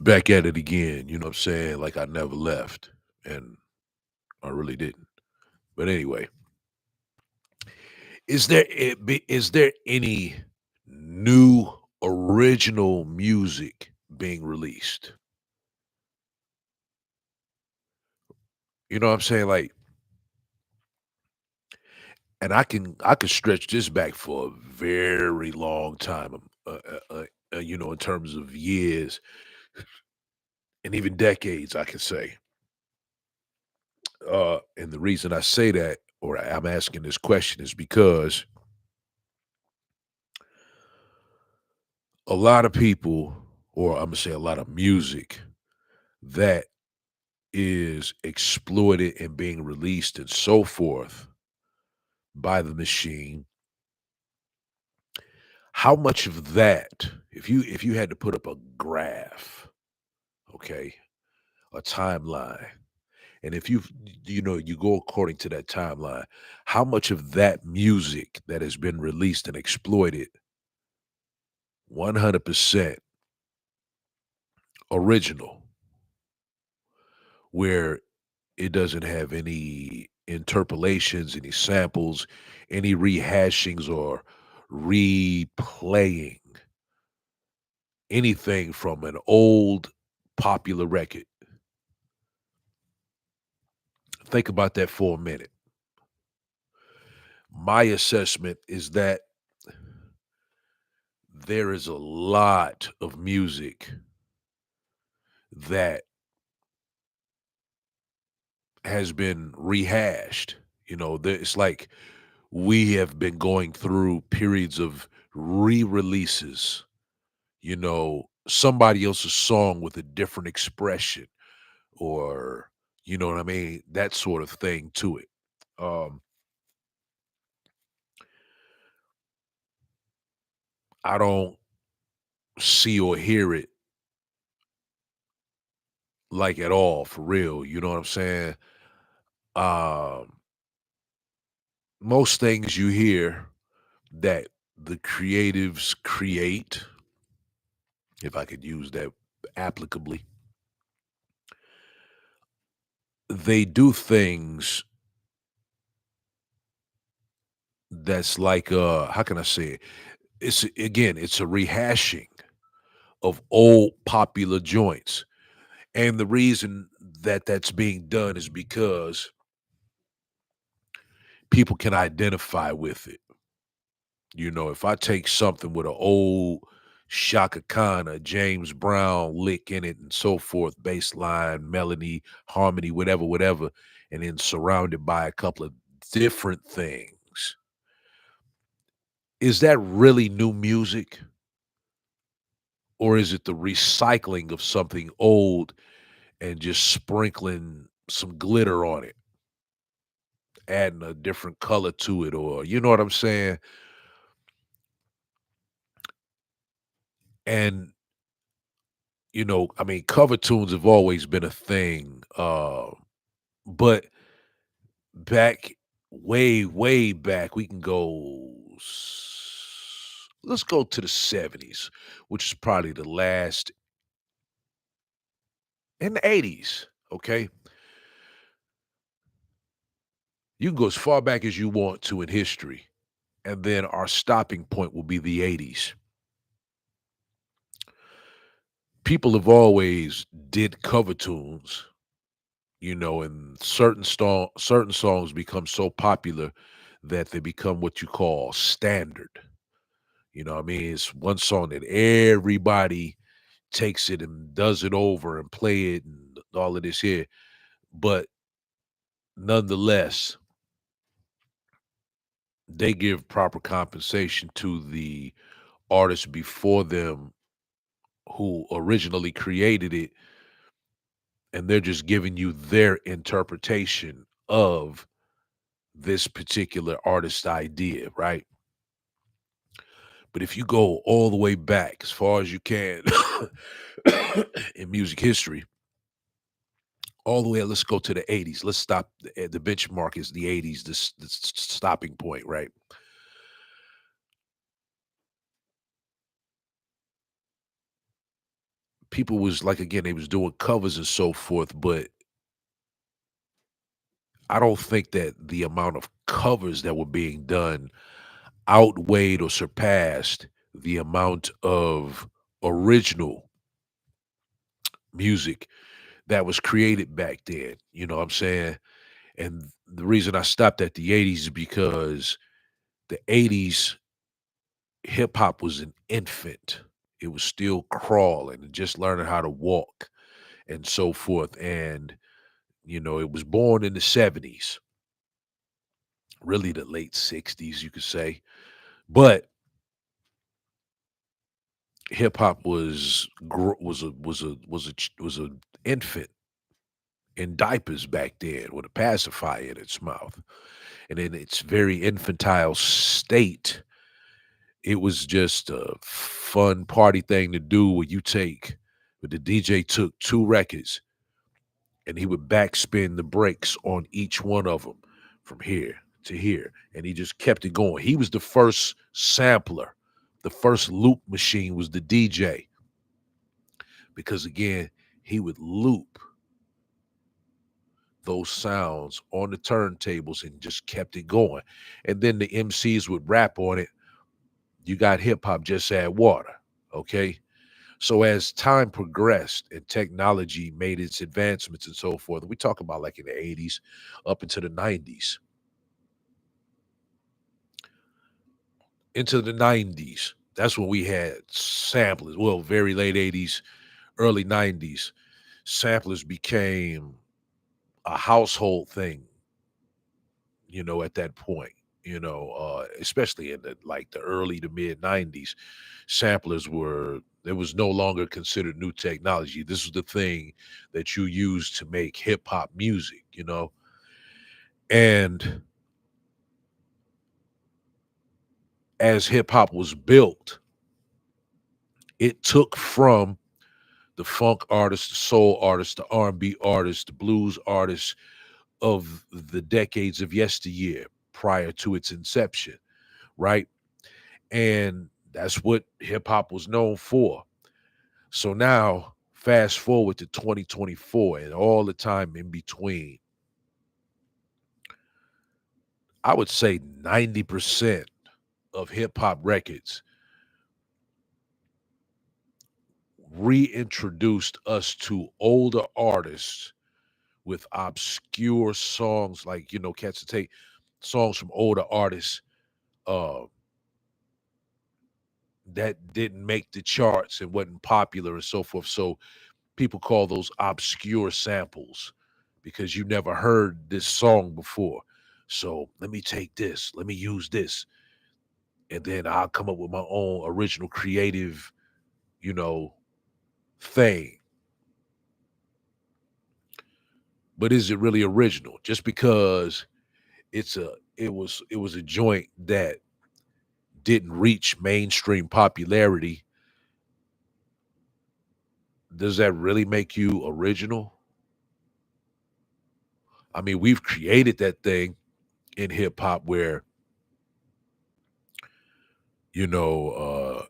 Back at it again, you know what I'm saying? Like I never left, and I really didn't. But anyway, is there any new original music being released? You know what I'm saying? Like, and I can stretch this back for a very long time, you know, in terms of years and even decades, I can say. And the reason I say that, or I'm asking this question, is because a lot of people, or I'm gonna say a lot of music that is exploited and being released and so forth by the machine, how much of that, if you had to put up a graph, okay, a timeline, and if you know you go according to that timeline, how much of that music that has been released and exploited 100% original, where it doesn't have any interpolations, any samples, any rehashings or replaying anything from an old popular record. Think about that for a minute. My assessment is that there is a lot of music that has been rehashed. You know, it's like we have been going through periods of re-releases, you know, somebody else's song with a different expression, or you know what I mean, that sort of thing to it. um I don't see or hear it like at all, for real, you know what I'm saying. um Most things you hear that the creatives create, if I could use that applicably, they do things that's like, how can I say it? It's again, it's a rehashing of old popular joints. And the reason that that's being done is because people can identify with it. You know, if I take something with an old Shaka Khan, a James Brown lick in it and so forth, bass line, melody, harmony, whatever, whatever, and then surrounded by a couple of different things, is that really new music? Or is it the recycling of something old and just sprinkling some glitter on it, adding a different color to it, or you know what I'm saying? And you know, I mean, cover tunes have always been a thing, but back way, way back, we can go. Let's go to the '70s, which is probably the last, in the '80s. Okay, you can go as far back as you want to in history, and then our stopping point will be the '80s. People have always did cover tunes, you know, and certain songs become so popular that they become what you call standard. You know what I mean? It's one song that everybody takes it and does it over and play it and all of this here. But nonetheless, they give proper compensation to the artists before them who originally created it, and they're just giving you their interpretation of this particular artist's idea, right? But if you go all the way back as far as you can in music history, all the way, let's go to the '80s. Let's stop. The benchmark is the '80s, this stopping point, right? people was like, again, they was doing covers and so forth, but I don't think that the amount of covers that were being done outweighed or surpassed the amount of original music that was created back then. You know what I'm saying? And the reason I stopped at the 80s is because the 80s hip hop was an infant. It was still crawling and just learning how to walk and so forth. And, it was born in the 70s, really the late 60s, you could say. But hip hop was a infant in diapers back then with a pacifier in its mouth. And in its very infantile state, it was just a fun party thing to do where the DJ took 2 records and he would backspin the brakes on each one of them from here to here, and he just kept it going. He was the first sampler. The first loop machine was the DJ because, again, he would loop those sounds on the turntables and just kept it going. And then the MCs would rap on it. You got hip hop, just add water. Okay. So as time progressed and technology made its advancements and so forth, we talk about like in the 80s up into the 90s. Into the 90s, that's when we had samplers. Well, very late 80s, early 90s. Samplers became a household thing, at that point, especially in the early to mid 90s. Samplers were It was no longer considered new technology. This was the thing that you used to make hip hop music. And as hip hop was built, it took from the funk artists, the soul artists, the R&B artists, the blues artists of the decades of yesteryear prior to its inception, right? And that's what hip hop was known for. So now, fast forward to 2024 and all the time in between, I would say 90% of hip hop records reintroduced us to older artists with obscure songs, like, cats to take songs from older artists uh that didn't make the charts and wasn't popular and so forth. So people call those obscure samples because you never heard this song before. So let me take this, let me use this, and then I'll come up with my own original creative, you know, thing. But is it really original? Just because it was a joint that didn't reach mainstream popularity, does that really make you original? I mean, we've created that thing in hip hop where, you know,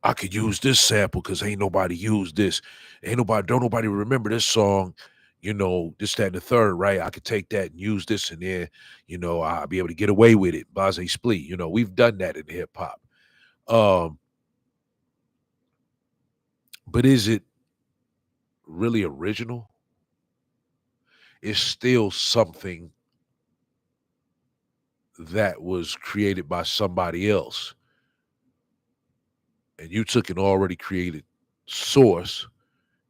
I could use this sample because ain't nobody used this. Don't nobody remember this song, this, that, and the third, right? I could take that and use this and then, I'll be able to get away with it. Blase split. We've done that in hip hop. Um, but is it really original? It's still something that was created by somebody else. And you took an already created source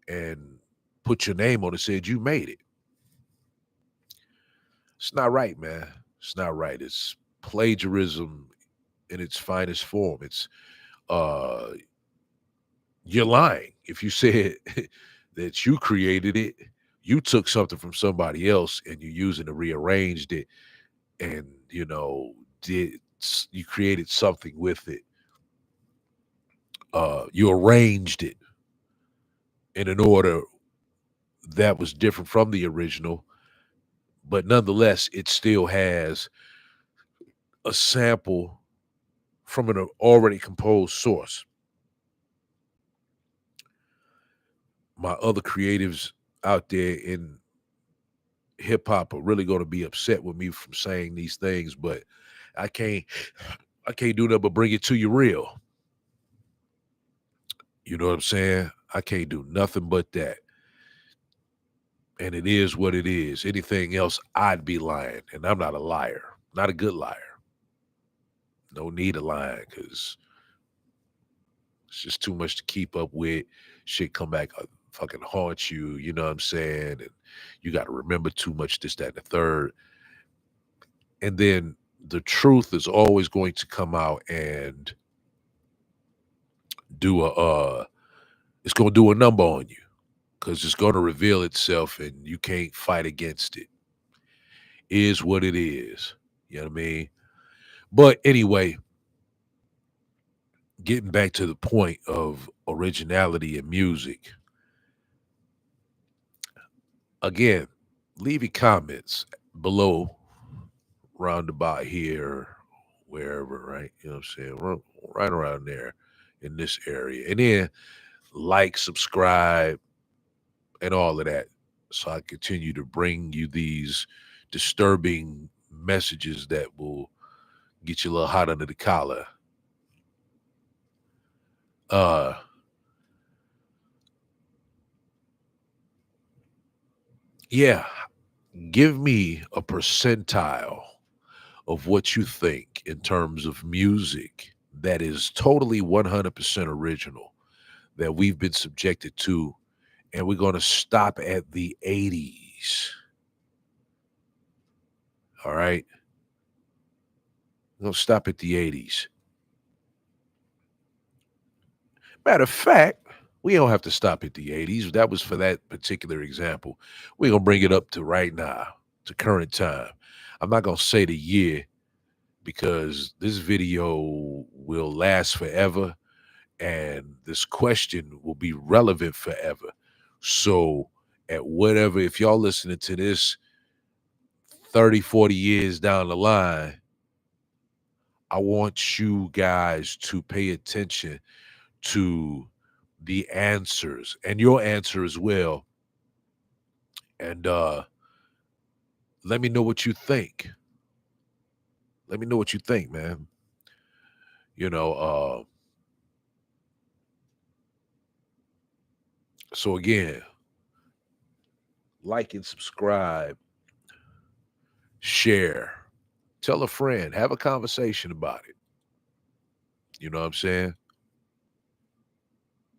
and put your name on it, said you made it. It's not right, man. It's not right. It's plagiarism in its finest form. It's uh you're lying. If you said that you created it, you took something from somebody else and you used it and rearranged it and you created something with it. You arranged it in an order that was different from the original, but nonetheless, it still has a sample from an already composed source. my other creatives out there in hip hop are really going to be upset with me from saying these things, but I can't I can't do nothing but bring it to you real. You know what I'm saying? I can't do nothing but that. And it is what it is. Anything else, I'd be lying. And I'm not a liar. Not a good liar. No need of lying because it's just too much to keep up with. Shit come back fucking haunt you, you know what I'm saying? And you got to remember too much, this, that, and the third. And then the truth is always going to come out and do it's gonna do a number on you because it's gonna reveal itself and you can't fight against it. Is what it is. You know what I mean? But anyway, getting back to the point of originality in music, again, leave your comments below, roundabout here, wherever, right? You know what I'm saying? Right around there in this area. And then like, subscribe, and all of that. So I continue to bring you these disturbing messages that will get you a little hot under the collar. Uh yeah, give me a percentile of what you think in terms of music that is totally 100% original that we've been subjected to, and we're going to stop at the 80s. All right? We're going to stop at the 80s. Matter of fact, we don't have to stop at the 80s. That was for that particular example. We're going to bring it up to right now, to current time. I'm not going to say the year because this video will last forever and this question will be relevant forever. So, at whatever, if y'all listening to this 30, 40 years down the line, I want you guys to pay attention to the answers and your answer as well. And let me know what you think. Let me know what you think, man. You know, so again, like and subscribe, share, tell a friend, have a conversation about it. You know what I'm saying?